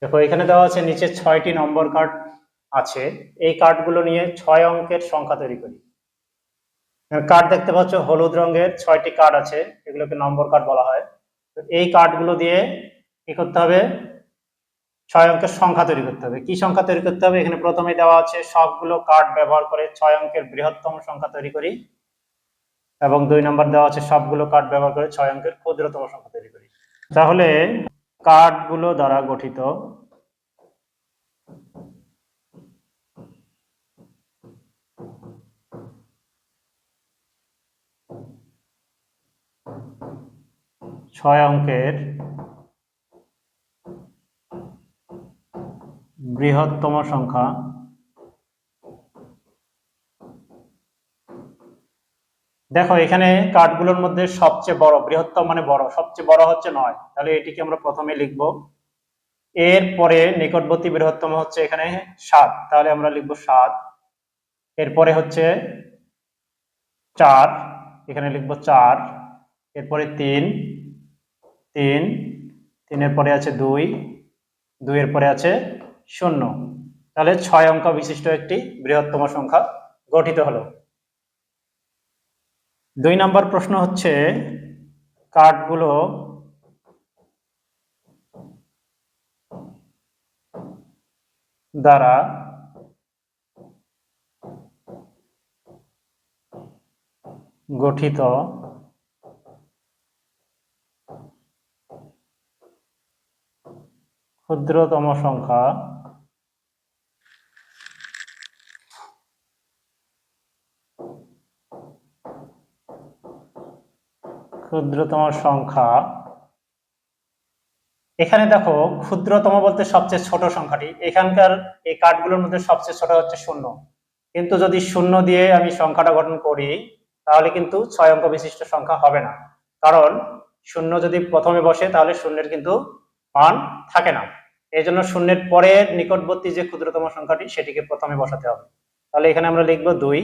দেখো এখানে দেওয়া আছে নিচে 6টি নম্বর কার্ড আছে, এই কার্ডগুলো নিয়ে 6 অঙ্কের সংখ্যা তৈরি করি। কার্ড দেখতে পাচ্ছ হলুদ রঙের 6টি কার্ড আছে, এগুলোকে নম্বর কার্ড বলা হয়। তো এই কার্ডগুলো দিয়ে কি করতে হবে, 6 অঙ্কের সংখ্যা তৈরি করতে হবে। কি সংখ্যা তৈরি করতে হবে, এখানে প্রথমে দেওয়া আছে সবগুলো কার্ড ব্যবহার করে 6 অঙ্কের বৃহত্তম সংখ্যা তৈরি করি, এবং 2 নম্বর দেওয়া আছে সবগুলো কার্ড ব্যবহার করে 6 অঙ্কের ক্ষুদ্রতম সংখ্যা তৈরি করি। তাহলে কার্ডগুলো দ্বারা গঠিত ছয় অঙ্কের বৃহত্তম সংখ্যা দেখো এখানে কার্ডগুলোর মধ্যে সবচেয়ে বড়, বৃহত্তম মানে বড়, সবচেয়ে বড় হচ্ছে 9, তাহলে এটিকে আমরা প্রথমে লিখব। এরপরে নিকটবর্তী বৃহত্তম হচ্ছে এখানে 7, তাহলে আমরা লিখব 7। এরপরে হচ্ছে 4, এখানে লিখব 4। এরপরে 3, 3 এর পরে আছে 2, 2 এর পরে আছে 0। তাহলে 6 অঙ্ক বিশিষ্ট একটি বৃহত্তম সংখ্যা গঠিত হলো। 2 নম্বর প্রশ্ন হচ্ছে কার্ডগুলো দ্বারা গঠিত ক্ষুদ্রতম সংখ্যা এখানে দেখো ক্ষুদ্রতম বলতে সবচেয়ে ছোট সংখ্যাটি, এখানকার এই কার্ডগুলোর মধ্যে সবচেয়ে ছোট হচ্ছে 0, কিন্তু যদি 0 দিয়ে আমি সংখ্যাটা গঠন করি তাহলে কিন্তু 6 অঙ্ক বিশিষ্ট সংখ্যা হবে না, কারণ 0 যদি প্রথমে বসে তাহলে শূন্যের কিন্তু মান থাকে না। এই জন্য 0-এর পরের নিকটবর্তী যে ক্ষুদ্রতম সংখ্যাটি সেটিকে প্রথমে বসাতে হবে। তাহলে এখানে আমরা লিখবো 2,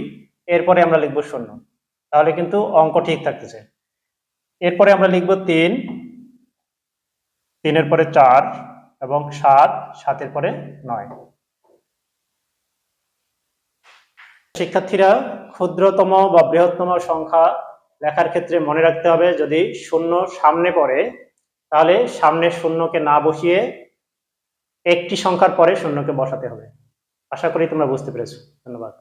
এরপরে আমরা লিখবো 0, তাহলে কিন্তু অঙ্ক ঠিক থাকতেছে। এরপরে আমরা লিখবো 3, 3-এর পরে 4 এবং 7, 7-এর পরে 9। শিক্ষার্থীরা ক্ষুদ্রতম বা বৃহত্তম সংখ্যা লেখার ক্ষেত্রে মনে রাখতে হবে, যদি 0 সামনে পড়ে তাহলে সামনে 0কে না বসিয়ে একটি সংখ্যার পরে 0কে বসাতে হবে। আশা করি তোমরা বুঝতে পেরেছো। ধন্যবাদ।